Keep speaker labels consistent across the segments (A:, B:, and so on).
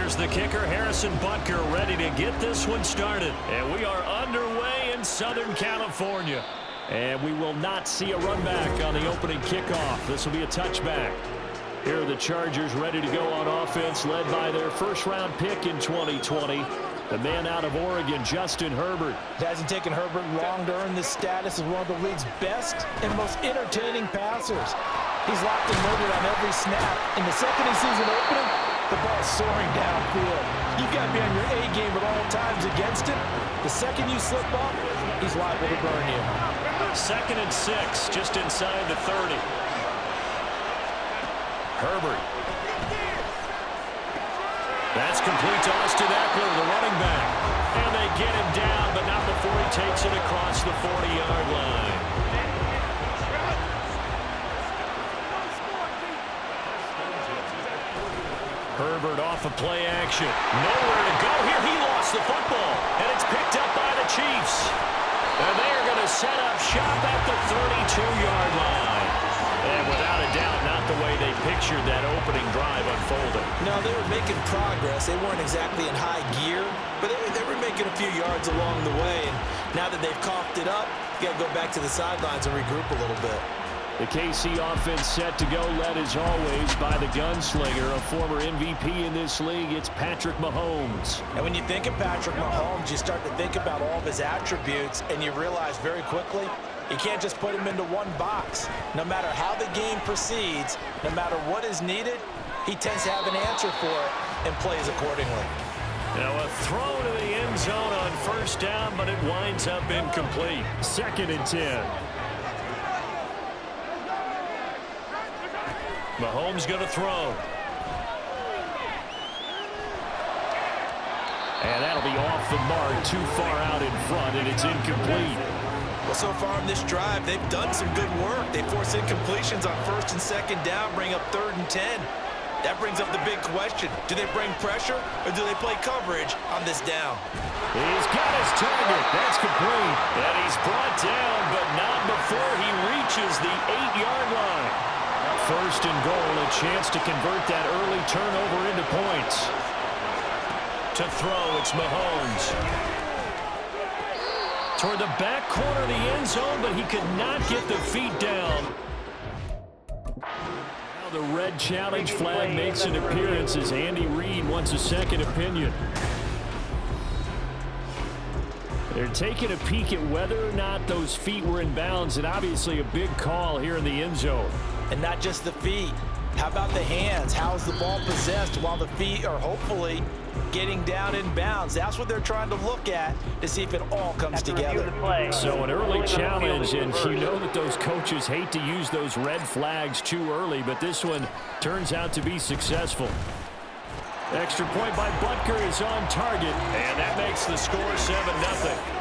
A: Here's the kicker, Harrison Butker, ready to get this one started. And we are underway in Southern California. And we will not see a run back on the opening kickoff. This will be a touchback. Here are the Chargers ready to go on offense, led by their first-round pick in 2020. The man out of Oregon, Justin Herbert.
B: It hasn't taken Herbert long to earn this status as one of the league's best and most entertaining passers. He's locked and loaded on every snap. In the second he sees an opening, the ball's soaring downfield. You've got to be on your A game at all times against him. The second you slip up, he's liable to burn you.
A: 2nd and 6, just inside the 30. Herbert. That's complete to Austin Eckler, the running back. And they get him down, but not before he takes it across the 40-yard line. Herbert off of play action. Nowhere to go here. He lost the football, and it's picked up by the Chiefs. And they are going to set up shop at the 32-yard line. And without a doubt, not the way they pictured that opening drive unfolding.
B: No, they were making progress. They weren't exactly in high gear, but they were making a few yards along the way. And now that they've coughed it up, you got to go back to the sidelines and regroup a little bit.
A: The KC offense set to go, led as always by the gunslinger, a former MVP in this league. It's Patrick Mahomes.
B: And when you think of Patrick Mahomes, you start to think about all of his attributes, and you realize very quickly you can't just put him into one box. No matter how the game proceeds, no matter what is needed, he tends to have an answer for it and plays accordingly.
A: Now a throw to the end zone on first down, but it winds up incomplete. 2nd and 10. Mahomes going to throw. And that'll be off the mark, too far out in front, and it's incomplete.
B: Well, so far on this drive, they've done some good work. They force incompletions on 1st and 2nd down, bring up 3rd and 10. That brings up the big question. Do they bring pressure, or do they play coverage on this down?
A: He's got his target. That's complete. And he's brought down, but not before he reaches the 8-yard line. 1st and goal, a chance to convert that early turnover into points. To throw, it's Mahomes. Toward the back corner of the end zone, but he could not get the feet down. Now the red challenge flag makes an appearance as Andy Reid wants a second opinion. They're taking a peek at whether or not those feet were in bounds, and obviously a big call here in the end zone.
B: And not just the feet. How about the hands? How is the ball possessed while the feet are hopefully getting down in bounds? That's what they're trying to look at to see if it all comes together.
A: So an early challenge, and you know that those coaches hate to use those red flags too early, but this one turns out to be successful. Extra point by Butker is on target, and that makes the score 7-0.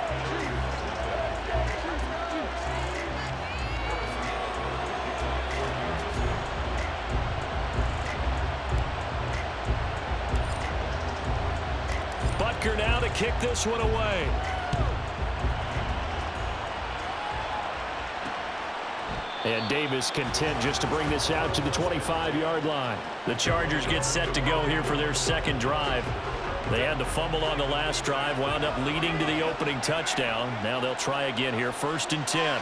A: Now to kick this one away. And Davis content just to bring this out to the 25-yard line. The Chargers get set to go here for their second drive. They had the fumble on the last drive, wound up leading to the opening touchdown. Now they'll try again here, 1st and 10.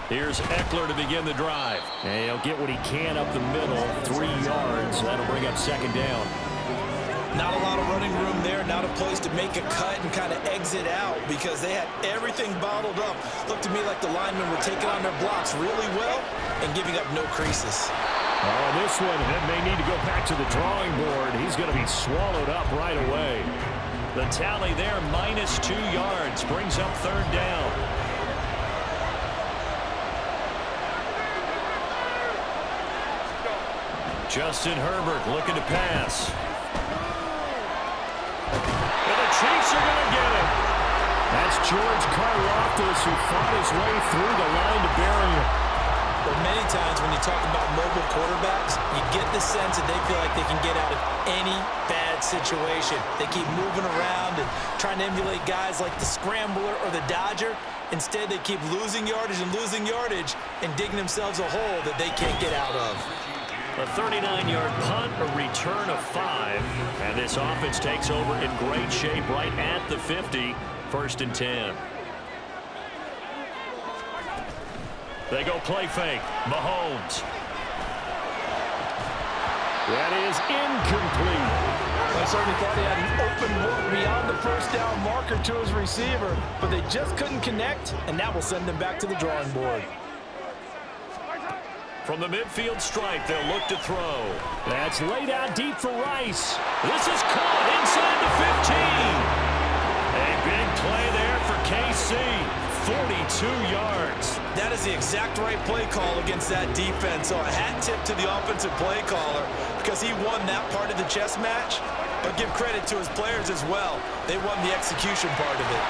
A: Here's Eckler to begin the drive. And he'll get what he can up the middle, 3 yards. That'll bring up 2nd down.
B: Not a lot of running room there, not a place to make a cut and kind of exit out because they had everything bottled up. Looked to me like the linemen were taking on their blocks really well and giving up no creases.
A: Oh, this one may need to go back to the drawing board. He's going to be swallowed up right away. The tally there, -2 yards, brings up 3rd down. Justin Herbert looking to pass. Chiefs are going to get him. That's George Karlaftis who fought his way through the line to bury him.
B: But many times when you talk about mobile quarterbacks, you get the sense that they feel like they can get out of any bad situation. They keep moving around and trying to emulate guys like the Scrambler or the Dodger. Instead, they keep losing yardage and digging themselves a hole that they can't get out of.
A: A 39-yard punt, a return of 5. And this offense takes over in great shape right at the 50. 1st and 10. They go play fake. Mahomes. That is incomplete.
B: I certainly thought he had an open look beyond the first down marker to his receiver, but they just couldn't connect, and that will send them back to the drawing board.
A: From the midfield stripe, they'll look to throw. That's laid out deep for Rice. This is caught inside the 15. A big play there for KC. 42 yards.
B: That is the exact right play call against that defense. So a hat tip to the offensive play caller because he won that part of the chess match. But give credit to his players as well. They won the execution part of it.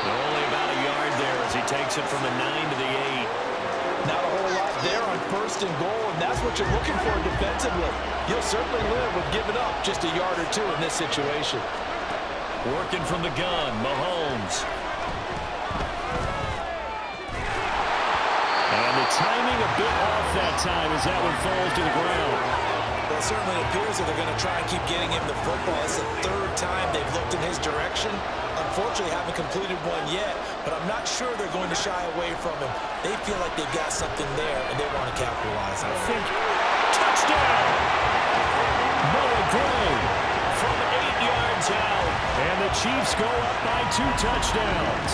A: They're only about a yard there as he takes it from the 9 to the 8.
B: Not a whole lot there on 1st and goal, and that's what you're looking for defensively. You'll certainly live with giving up just a yard or 2 in this situation.
A: Working from the gun, Mahomes. And the timing a bit off that time as that one falls to the ground.
B: Well, it certainly appears that they're going to try and keep getting him the football. It's the 3rd time they've looked in his direction. Unfortunately, haven't completed one yet, but I'm not sure they're going to shy away from him. They feel like they've got something there, and they want to capitalize on it.
A: Touchdown! Noah Gray from 8 yards out, and the Chiefs go up by 2 touchdowns.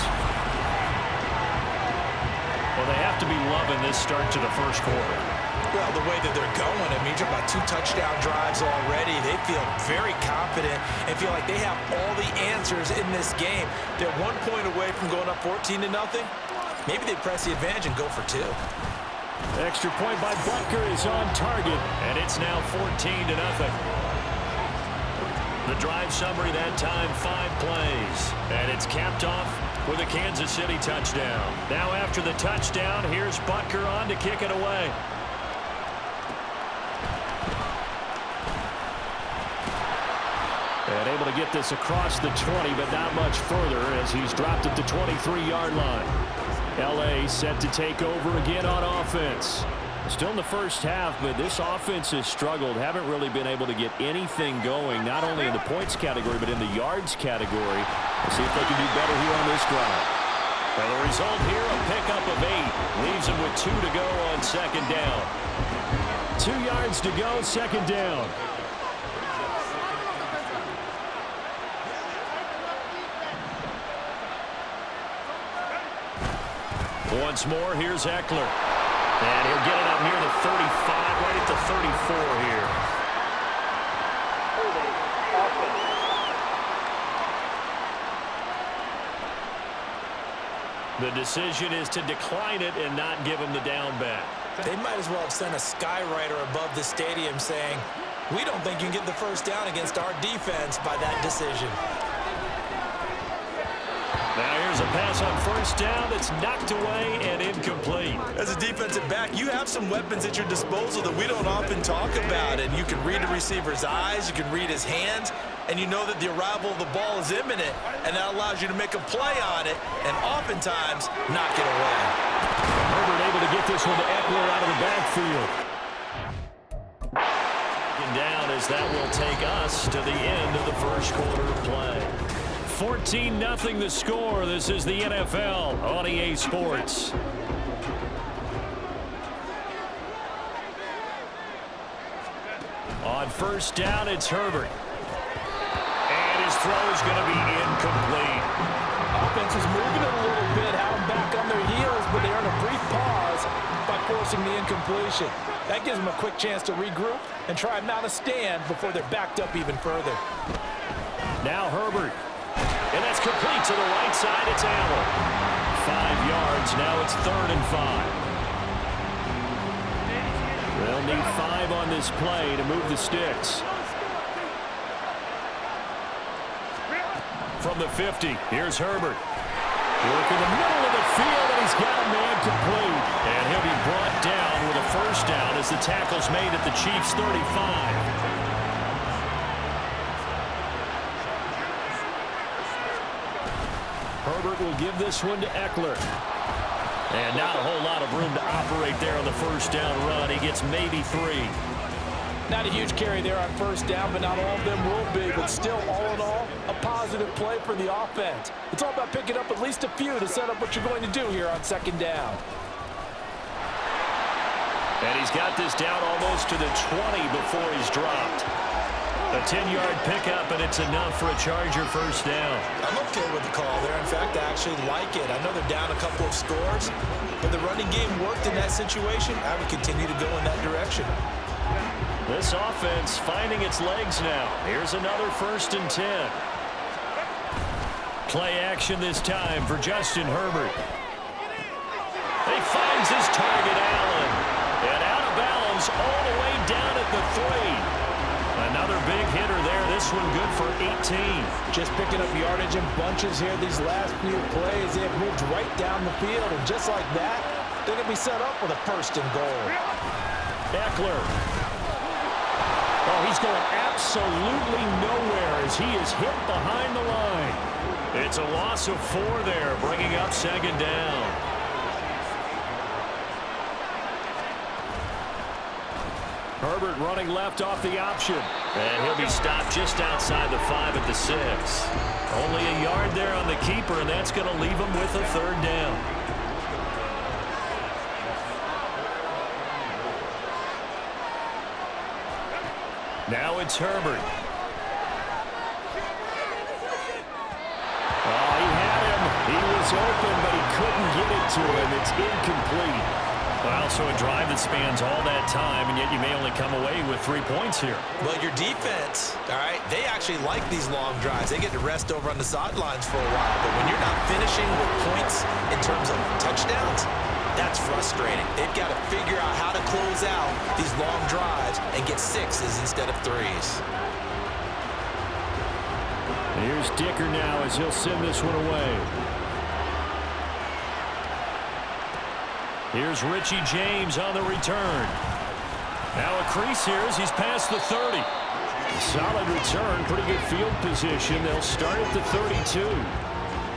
A: Well, they have to be loving this start to the first quarter.
B: Well, the way that they're going, I mean, you're about 2 touchdown drives already. They feel very confident and feel like they have all the answers in this game. They're 1 point away from going up 14-0. Maybe they press the advantage and go for 2.
A: Extra point by Butker is on target, and it's now 14-0. The drive summary that time, 5 plays, and it's capped off with a Kansas City touchdown. Now after the touchdown, here's Butker on to kick it away. And able to get this across the 20, but not much further as he's dropped at the 23-yard line. L.A. set to take over again on offense. Still in the first half, but this offense has struggled. Haven't really been able to get anything going, not only in the points category, but in the yards category. Let's see if they can do better here on this drive. Well, the result here, a pickup of 8. Leaves them with 2 to go on 2nd down. 2 yards to go, 2nd down. Once more, here's Eckler. And he'll get it up near the 35, right at the 34 here. The decision is to decline it and not give him the down back.
B: They might as well have sent a skywriter above the stadium saying, we don't think you can get the first down against our defense by that decision.
A: Now here's a pass on 1st down that's knocked away and incomplete.
B: As a defensive back, you have some weapons at your disposal that we don't often talk about. And you can read the receiver's eyes, you can read his hands, and you know that the arrival of the ball is imminent, and that allows you to make a play on it and oftentimes knock it away.
A: Herbert able to get this one to Eckler out of the backfield. Down as that will take us to the end of the first quarter of play. 14-0 the score. This is the NFL on EA Sports. On 1st down, it's Herbert. And his throw is going to be incomplete.
B: Offense is moving it a little bit, have them back on their heels, but they earn a brief pause by forcing the incompletion. That gives them a quick chance to regroup and try and mount a stand before they're backed up even further.
A: Now Herbert. And that's complete to the right side. It's Allen. 5 yards. Now it's 3rd and 5. They'll need 5 on this play to move the sticks. From the 50, here's Herbert. Work in the middle of the field, and he's got a man complete. And he'll be brought down with a 1st down as the tackle's made at the Chiefs' 35. Herbert will give this one to Eckler. And not a whole lot of room to operate there on the 1st down run. He gets maybe 3.
B: Not a huge carry there on first down, but not all of them will be. But still, all in all, a positive play for the offense. It's all about picking up at least a few to set up what you're going to do here on second down.
A: And he's got this down almost to the 20 before he's dropped. A 10-yard pickup, and it's enough for a Charger first down.
B: I'm okay with the call there. In fact, I actually like it. I know they're down a couple of scores, but the running game worked in that situation. I would continue to go in that direction.
A: This offense finding its legs now. Here's another 1st and 10. Play action this time for Justin Herbert. He finds his target, Allen. And out of bounds all the way down at the 3. Another big hitter there. This one good for 18.
B: Just picking up yardage in bunches here these last few plays. They have moved right down the field, and just like that, they're going to be set up with a 1st and goal.
A: Eckler. Oh, he's going absolutely nowhere as he is hit behind the line. It's a loss of 4 there, bringing up 2nd down. Herbert running left off the option. And he'll be stopped just outside the 5 at the 6. Only a yard there on the keeper, and that's going to leave him with a 3rd down. Now it's Herbert. Oh, he had him. He was open, but he couldn't get it to him. It's incomplete. Well, so a drive that spans all that time, and yet you may only come away with 3 points here.
B: Well, your defense, all right, they actually like these long drives. They get to rest over on the sidelines for a while. But when you're not finishing with points in terms of touchdowns, that's frustrating. They've got to figure out how to close out these long drives and get 6s instead of 3s.
A: Here's Dicker now as he'll send this one away. Here's Richie James on the return. Now a crease here as he's past the 30. Solid return, pretty good field position. They'll start at the 32.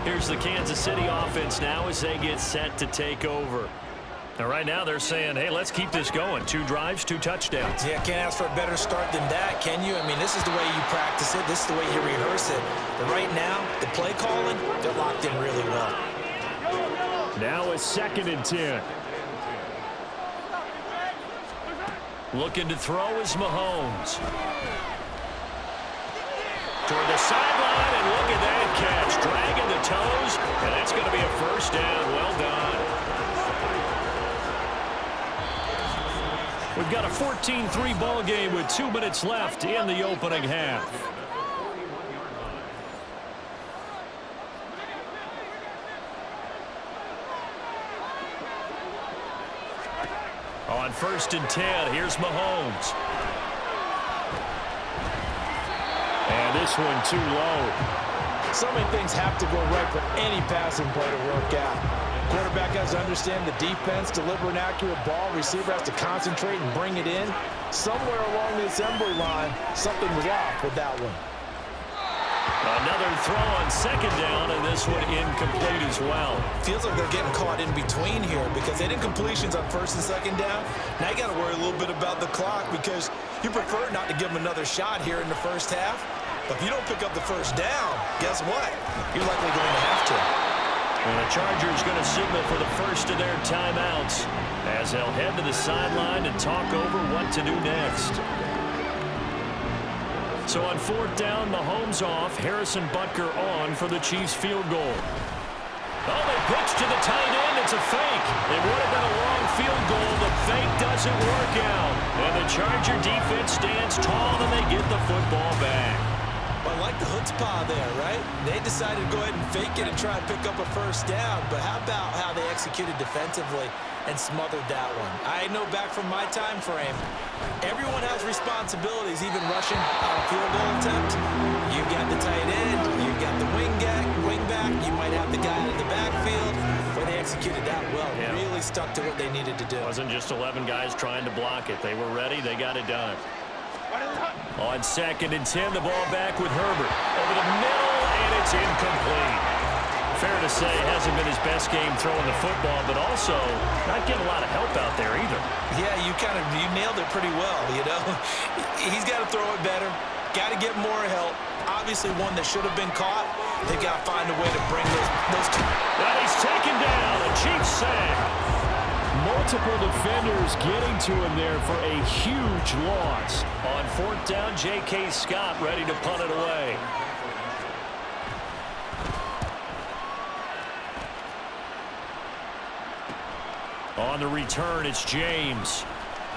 A: Here's the Kansas City offense now as they get set to take over. Now right now they're saying, hey, let's keep this going. 2 drives, 2 touchdowns.
B: Yeah, can't ask for a better start than that, can you? I mean, this is the way you practice it. This is the way you rehearse it. But right now, the play calling, they're locked in really well.
A: Now a 2nd and 10. Looking to throw is Mahomes. Toward the sideline, and look at that catch. Dragging the toes, and that's going to be a 1st down. Well done. We've got a 14-3 ball game with 2 minutes left in the opening half. On 1st and 10, here's Mahomes. And this one too low.
B: So many things have to go right for any passing play to work out. Quarterback has to understand the defense, deliver an accurate ball. Receiver has to concentrate and bring it in. Somewhere along the assembly line, something was off with that one.
A: Another throw on 2nd down, and this one incomplete as well.
B: Feels like they're getting caught in between here because they did incompletions on 1st and 2nd down. Now you got to worry a little bit about the clock because you prefer not to give them another shot here in the 1st half. But if you don't pick up the 1st down, guess what? You're likely going to have to.
A: And the Chargers going to signal for the first of their timeouts as they'll head to the sideline and talk over what to do next. So on 4th down, Mahomes off, Harrison Butker on for the Chiefs field goal. Oh, they pitch to the tight end. It's a fake. It would have been a long field goal. The fake doesn't work out. And the Charger defense stands tall and they get the football back.
B: I like the chutzpah there, right? They decided to go ahead and fake it and try and pick up a 1st down. But how about how they executed defensively and smothered that one? I know back from my time frame, everyone has responsibilities, even rushing on a field goal attempt. You've got the tight end, you've got the wing back, you might have the guy in the backfield. But they executed that well, really stuck to what they needed to do.
A: It wasn't just 11 guys trying to block it. They were ready, they got it done. On 2nd and 10, the ball back with Herbert. Over the middle, and it's incomplete. Fair to say, hasn't been his best game throwing the football, but also not getting a lot of help out there either.
B: Yeah, you nailed it pretty well, you know. He's got to throw it better, got to get more help. Obviously one that should have been caught. They got to find a way to bring those two.
A: And he's taken down, a Chiefs sack. Multiple defenders getting to him there for a huge loss. On 4th down, J.K. Scott ready to punt it away. On the return, it's James.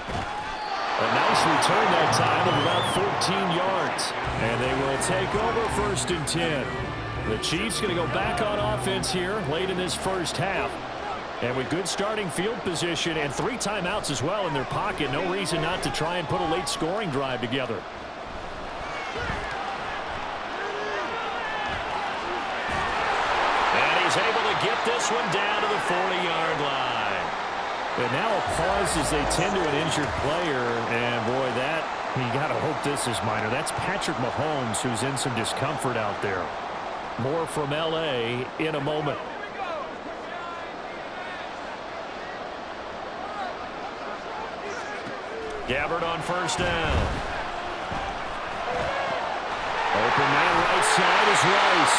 A: A nice return that time of about 14 yards. And they will take over 1st and 10. The Chiefs going to go back on offense here late in this first half. And with good starting field position and 3 timeouts as well in their pocket, no reason not to try and put a late scoring drive together. And he's able to get this one down to the 40-yard line. And now a pause as they tend to an injured player. And, boy, you got to hope this is minor. That's Patrick Mahomes, who's in some discomfort out there. More from L.A. in a moment. Gabbard on 1st down. Open man right side is Rice.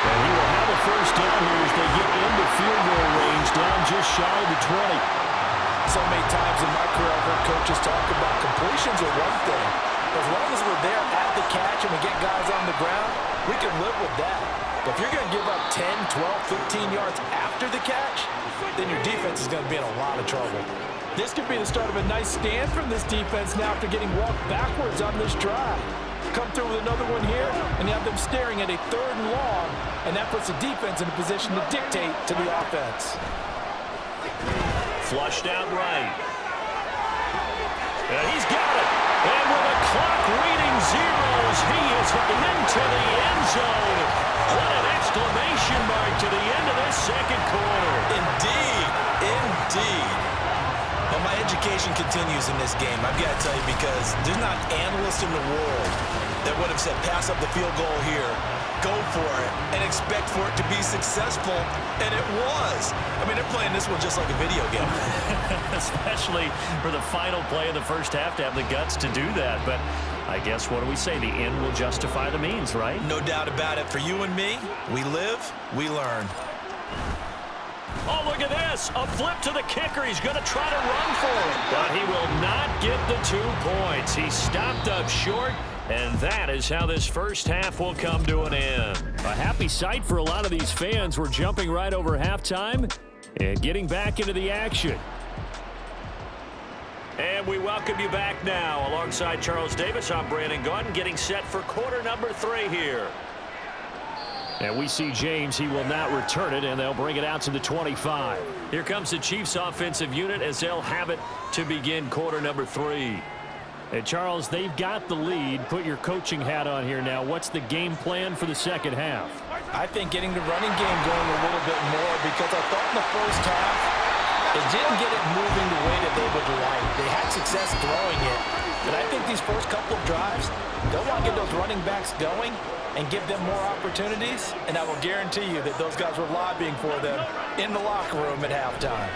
A: And he will have a 1st down here as they get into field goal range, down just shy of the 20.
B: So many times in my career I've heard coaches talk about completions are one thing. As long as we're there at the catch and we get guys on the ground, we can live with that. But if you're going to give up 10, 12, 15 yards after the catch, then your defense is going to be in a lot of trouble. This could be the start of a nice stand from this defense now after getting walked backwards on this drive. Come through with another one here, and you have them staring at a 3rd and long, and that puts the defense in a position to dictate to the offense.
A: Flushed out right. And he's got it. And with the clock reading zeros, he is into the end zone. What an exclamation mark to the end of this 2nd quarter.
B: Indeed. Indeed. Well, my education continues in this game, I've got to tell you, because there's not an analyst in the world that would have said pass up the field goal here, go for it, and expect for it to be successful, and it was. I mean, they're playing this one just like a video game.
A: Especially for the final play of the first half to have the guts to do that. But I guess, what do we say? The end will justify the means, right?
B: No doubt about it. For you and me, we live, we learn.
A: Oh, look at this. A flip to the kicker. He's going to try to run for it. But he will not get the 2 points. He stopped up short, and that is how this first half will come to an end. A happy sight for a lot of these fans. We're jumping right over halftime and getting back into the action. And we welcome you back now. Alongside Charles Davis, I'm Brandon Gaudin, getting set for quarter number 3 here. And we see James. He will not return it, and they'll bring it out to the 25. Here comes the Chiefs offensive unit as they'll have it to begin quarter number 3. And Charles, they've got the lead. Put your coaching hat on here now. What's the game plan for the second half?
B: I think getting the running game going a little bit more, because I thought in the first half it didn't get it moving the way that they would like. They had success throwing it, but I think these first couple of drives, they'll want to get those running backs going and give them more opportunities, and I will guarantee you that those guys were lobbying for them in the locker room at halftime.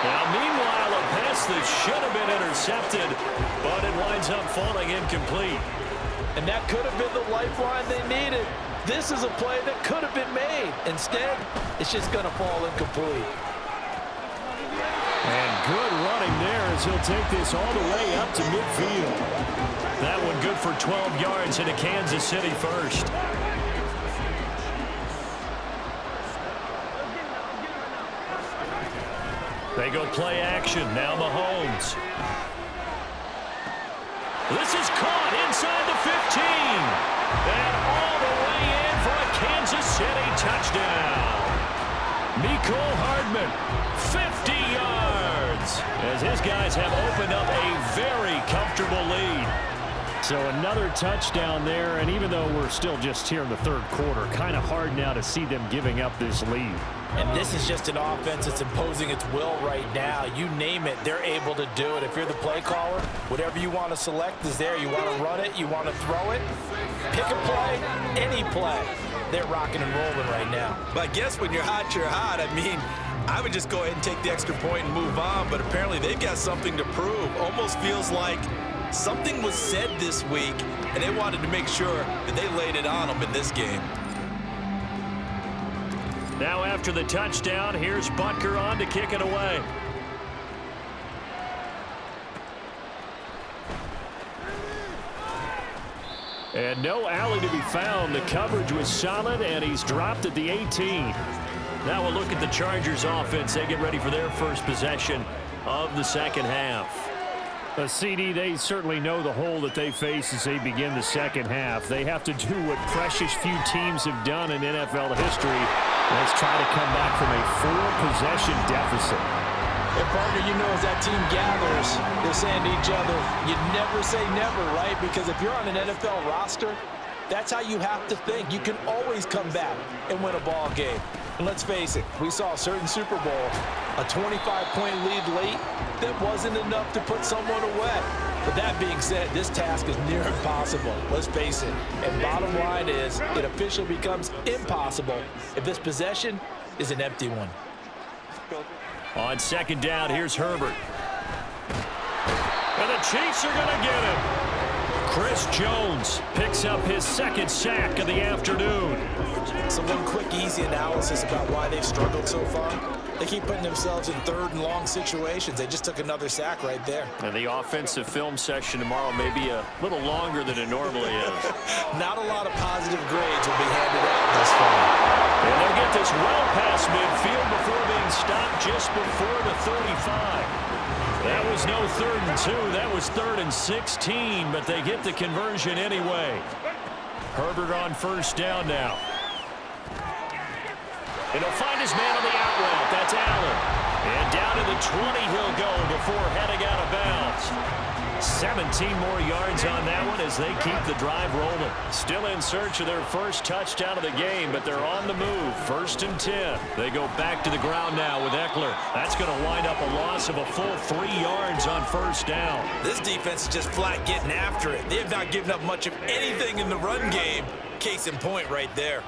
A: Now, meanwhile, a pass that should have been intercepted, but it winds up falling incomplete.
B: And that could have been the lifeline they needed. This is a play that could have been made. Instead, it's just going to fall incomplete.
A: And good running there as he'll take this all the way up to midfield. That one good for 12 yards into Kansas City first. They go play action. Now Mahomes. This is caught inside the 15. And all the way in for a Kansas City touchdown. Mecole Hardman, 50 yards. As his guys have opened up a very comfortable lead. So another touchdown there, and even though we're still just here in the third quarter, kind of hard now to see them giving up this lead.
B: And this is just an offense that's imposing its will right now. You name it, they're able to do it. If you're the play caller, whatever you want to select is there. You want to run it, you want to throw it, pick a play, any play. They're rocking and rolling right now.
C: But I guess when you're hot, you're hot. I mean, I would just go ahead and take the extra point and move on, but apparently they've got something to prove. Almost feels like something was said this week, and they wanted to make sure that they laid it on them in this game.
A: Now after the touchdown, here's Butker on to kick it away. And no alley to be found. The coverage was solid, and he's dropped at the 18. Now we'll look at the Chargers offense. They get ready for their first possession of the second half. CD, they certainly know the hole that they face as they begin the second half. They have to do what precious few teams have done in NFL history. Let's try to come back from a 4-possession deficit.
B: And partner, you know, as that team gathers, they're saying to each other, you never say never, right? Because if you're on an NFL roster, that's how you have to think. You can always come back and win a ball game. And let's face it, we saw a certain Super Bowl, a 25-point lead late that wasn't enough to put someone away. But that being said, this task is near impossible. Let's face it. And bottom line is, it officially becomes impossible if this possession is an empty one.
A: On second down, here's Herbert. And the Chiefs are going to get him. Chris Jones picks up his second sack of the afternoon.
B: So one quick, easy analysis about why they've struggled so far. They keep putting themselves in third and long situations. They just took another sack right there.
A: And the offensive film session tomorrow may be a little longer than it normally is.
B: Not a lot of positive grades will be handed out thus far.
A: And they'll get this well past midfield before being stopped just before the 35. That was no 3rd and 2. That was 3rd and 16, but they get the conversion anyway. Herbert on first down now. And he'll find his man on the out route. That's Allen. And down to the 20 he'll go before heading out of bounds. 17 more yards on that one as they keep the drive rolling. Still in search of their first touchdown of the game, but they're on the move. 1st and 10. They go back to the ground now with Eckler. That's going to wind up a loss of a full 3 yards on first down.
C: This defense is just flat getting after it. They have not given up much of anything in the run game. Case in point right there.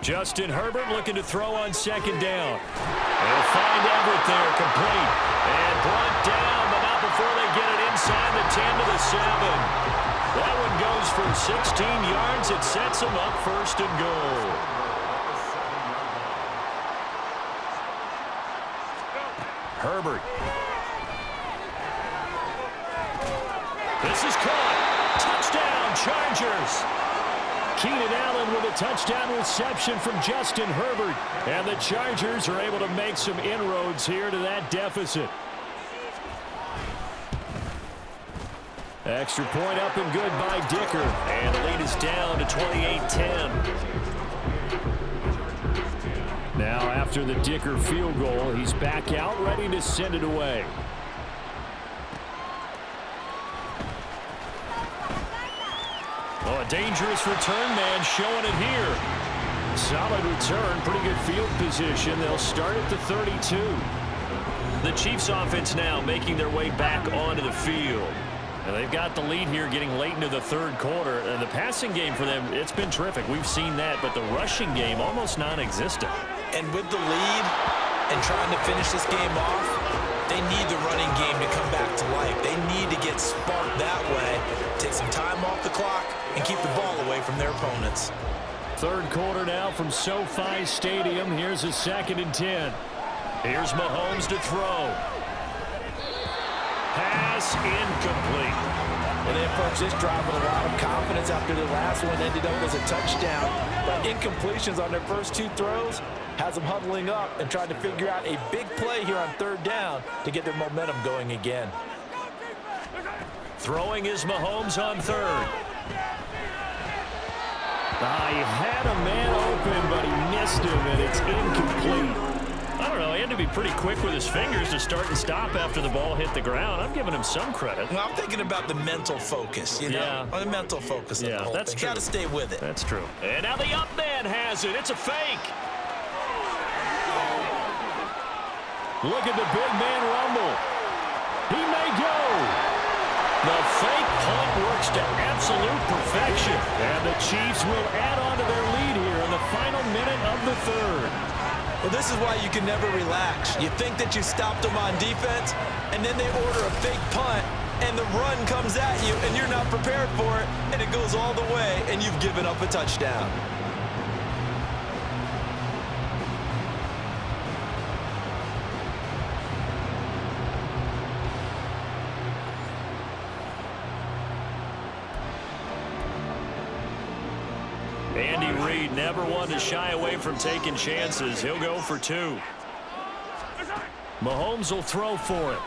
A: Justin Herbert looking to throw on second down. They'll find Everett there, complete. And brought down, but not before they get it inside the 10 to the 7. That one goes for 16 yards. It sets them up 1st and goal. Herbert. This is caught. Touchdown, Chargers. Keenan Allen with a touchdown reception from Justin Herbert. And the Chargers are able to make some inroads here to that deficit. Extra point up and good by Dicker. And the lead is down to 28-10. Now after the Dicker field goal, he's back out ready to send it away. Oh, a dangerous return man showing it here. Solid return, pretty good field position. They'll start at the 32. The Chiefs offense now making their way back onto the field. And they've got the lead here getting late into the third quarter. And the passing game for them, it's been terrific. We've seen that, but the rushing game almost non-existent.
C: And with the lead and trying to finish this game off, they need the running game to come back to life. They need to get sparked that way, take some time off the clock, and keep the ball away from their opponents.
A: Third quarter now from SoFi Stadium. Here's a 2nd and 10. Here's Mahomes to throw. Pass incomplete.
B: Well, they approach this drive with a lot of confidence after the last one ended up as a touchdown. But incompletions on their first 2 throws has them huddling up and trying to figure out a big play here on 3rd down to get their momentum going again.
A: Throwing is Mahomes on 3rd. He had a man open, but he missed him, and it's incomplete. I don't know. He had to be pretty quick with his fingers to start and stop after the ball hit the ground. I'm giving him some credit.
C: Well, I'm thinking about the mental focus, you know?
A: Yeah.
C: The mental focus of the whole
A: that's
C: thing.
A: true.
C: Got to stay with it.
A: That's true. And now the up man has it. It's a fake. Look at the big man rumble. He may go. The fake punt works to absolute perfection. And the Chiefs will add on to their lead here in the final minute of the third.
C: Well, this is why you can never relax. You think that you stopped them on defense, and then they order a fake punt, and the run comes at you, and you're not prepared for it, and it goes all the way, and you've given up a touchdown.
A: Andy Reid never one to shy away from taking chances. He'll go for 2. Mahomes will throw for it.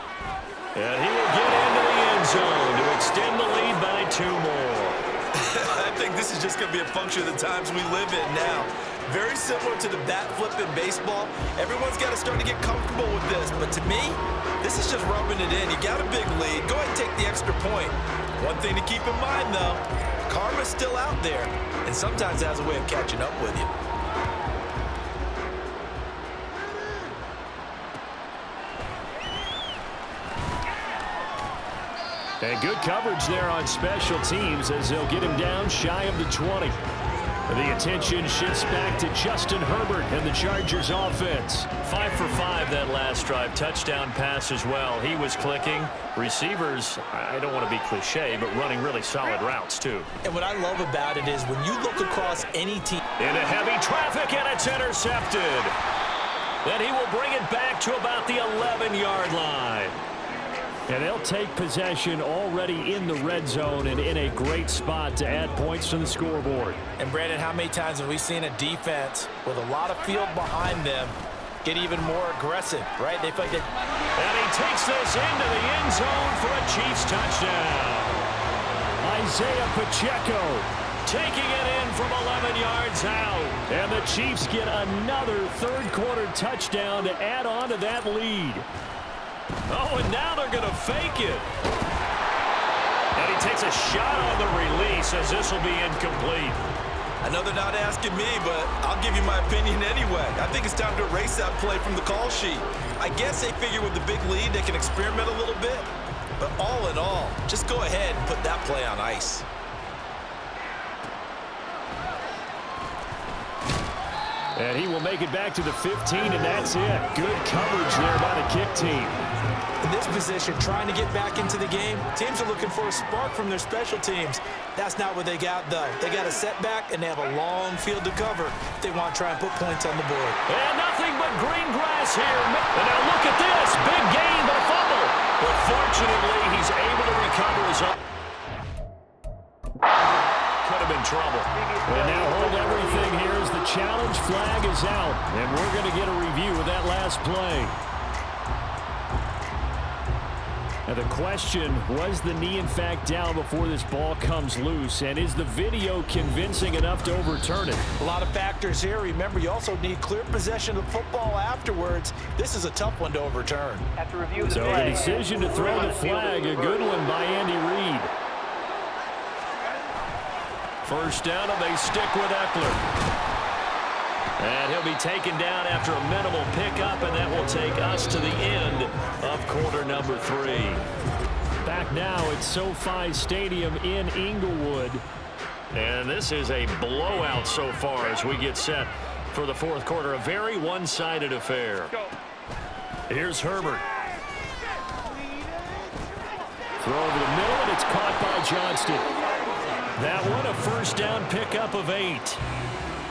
A: And he will get into the end zone to extend the lead by 2 more.
C: I think this is just going to be a function of the times we live in now. Very similar to the bat flip in baseball. Everyone's got to start to get comfortable with this. But to me, this is just rubbing it in. You got a big lead. Go ahead and take the extra point. One thing to keep in mind, though, karma's still out there, and sometimes it has a way of catching up with you.
A: And good coverage there on special teams as they'll get him down shy of the 20. The attention shifts back to Justin Herbert and the Chargers offense. 5 for 5 that last drive. Touchdown pass as well. He was clicking. Receivers, I don't want to be cliche, but running really solid routes too.
C: And what I love about it is when you look across any team.
A: Into heavy traffic, and it's intercepted. Then he will bring it back to about the 11-yard line. And they'll take possession already in the red zone and in a great spot to add points to the scoreboard.
B: And, Brandon, how many times have we seen a defense with a lot of field behind them get even more aggressive, right? They feel like they...
A: And he takes this into the end zone for a Chiefs touchdown. Isaiah Pacheco taking it in from 11 yards out. And the Chiefs get another third-quarter touchdown to add on to that lead. Oh, and now they're going to fake it. And he takes a shot on the release as this will be incomplete.
C: I know they're not asking me, but I'll give you my opinion anyway. I think it's time to erase that play from the call sheet. I guess they figure with the big lead they can experiment a little bit. But all in all, just go ahead and put that play on ice.
A: And he will make it back to the 15, and that's it. Good coverage there by the kick team.
B: In this position, trying to get back into the game, teams are looking for a spark from their special teams. That's not what they got, though. They got a setback, and they have a long field to cover if they want to try and put points on the board.
A: And nothing but green grass here. And now look at this. Big gain, but a fumble. But fortunately, he's able to recover his own. Could have been trouble. And now hold everything here as the challenge flag is out. And we're going to get a review of that last play. Now the question, was the knee in fact down before this ball comes loose? And is the video convincing enough to overturn it?
B: A lot of factors here. Remember, you also need clear possession of the football afterwards. This is a tough one to overturn.
D: After review
A: So the decision to throw the flag, a good one by Andy Reid. First down, and they stick with Eckler. And he'll be taken down after a minimal pickup, and that will take us to the end of quarter number 3. Back now at SoFi Stadium in Inglewood. And this is a blowout so far as we get set for the fourth quarter. A very one-sided affair. Here's Herbert. Throw over the middle, and it's caught by Johnston. That one, a first down pickup of 8.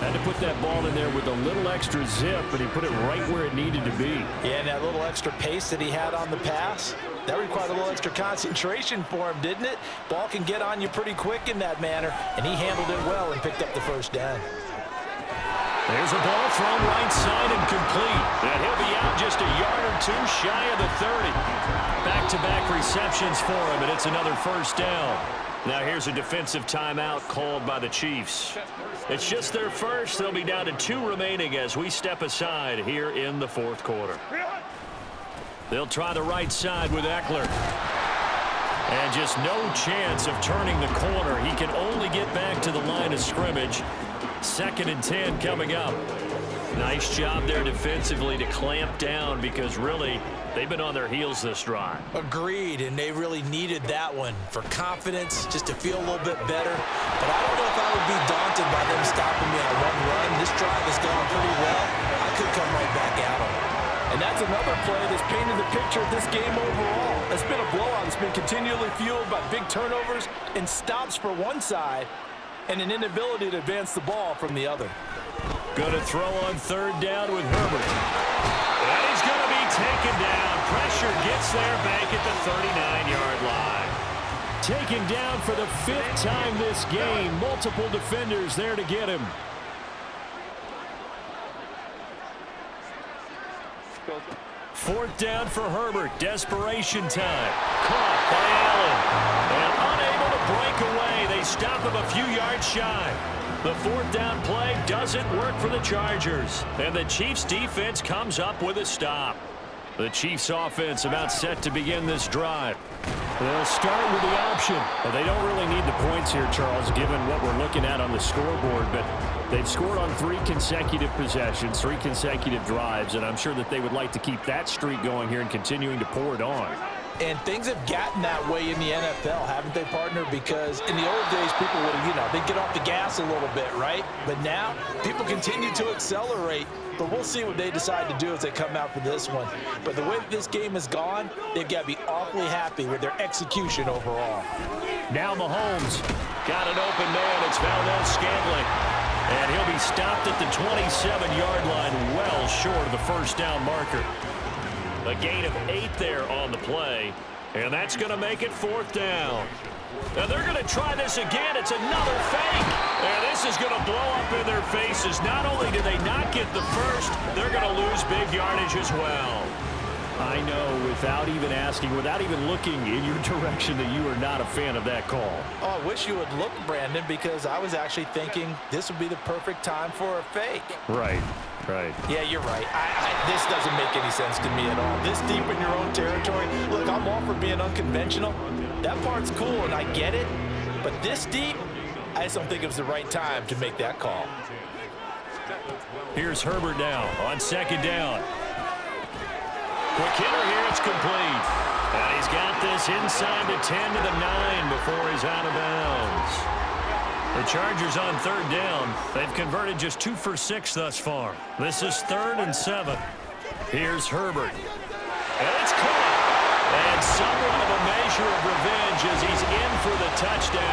A: Had to put that ball in there with a little extra zip, but he put it right where it needed to be.
B: Yeah, and that little extra pace that he had on the pass, that required a little extra concentration for him, didn't it? Ball can get on you pretty quick in that manner, and he handled it well and picked up the first down.
A: There's a ball thrown right side and complete. And he'll be out just a yard or two shy of the 30. Back-to-back receptions for him, and it's another first down. Now here's a defensive timeout called by the Chiefs. It's just their first. They'll be down to 2 remaining as we step aside here in the fourth quarter. They'll try the right side with Eckler. And just no chance of turning the corner. He can only get back to the line of scrimmage. 2nd and 10 coming up. Nice job there defensively to clamp down because really they've been on their heels this drive.
C: Agreed, and they really needed that one for confidence, just to feel a little bit better. But I don't know if I would be daunted by them stopping me on one run. This drive has gone pretty well. I could come right back at them.
B: And that's another play that's painted the picture of this game overall. It's been a blowout. It's been continually fueled by big turnovers and stops for one side and an inability to advance the ball from the other.
A: Going to throw on 3rd down with Herbert. And he's going to be taken down. Pressure gets there back at the 39-yard line. Taken down for the 5th time this game. Multiple defenders there to get him. Fourth down for Herbert. Desperation time. Caught by Allen. And unable to break away. They stop him a few yards shy. The 4th down play doesn't work for the Chargers. And the Chiefs defense comes up with a stop. The Chiefs offense about set to begin this drive. They'll start with the option. Well, they don't really need the points here, Charles, given what we're looking at on the scoreboard. But they've scored on 3 consecutive possessions, 3 consecutive drives, and I'm sure that they would like to keep that streak going here and continuing to pour it on.
B: And things have gotten that way in the NFL, haven't they, partner? Because in the old days, people would, they'd get off the gas a little bit, right? But now, people continue to accelerate. But we'll see what they decide to do as they come out for this one. But the way that this game has gone, they've got to be awfully happy with their execution overall.
A: Now Mahomes got an open man. It's Valdez-Scantling. And he'll be stopped at the 27-yard line, well short of the 1st down marker. A gain of 8 there on the play, and that's going to make it 4th down. Now they're going to try this again. It's another fake, and this is going to blow up in their faces. Not only do they not get the first, they're going to lose big yardage as well. I know, without even asking, without even looking in your direction, that you are not a fan of that call.
B: Oh, I wish you would look, Brandon, because I was actually thinking this would be the perfect time for a fake.
A: Right.
B: Yeah, you're right. This doesn't make any sense to me at all. This deep in your own territory. Look, I'm all for being unconventional. That part's cool, and I get it. But this deep, I just don't think it was the right time to make that call.
A: Here's Herbert now on 2nd down. Quick hitter here, it's complete. And he's got this inside the 10 to the 9 before he's out of bounds. The Chargers on 3rd down. They've converted just 2 for 6 thus far. This is 3rd and 7. Here's Herbert. And it's caught. And somewhat of a measure of revenge as he's in for the touchdown.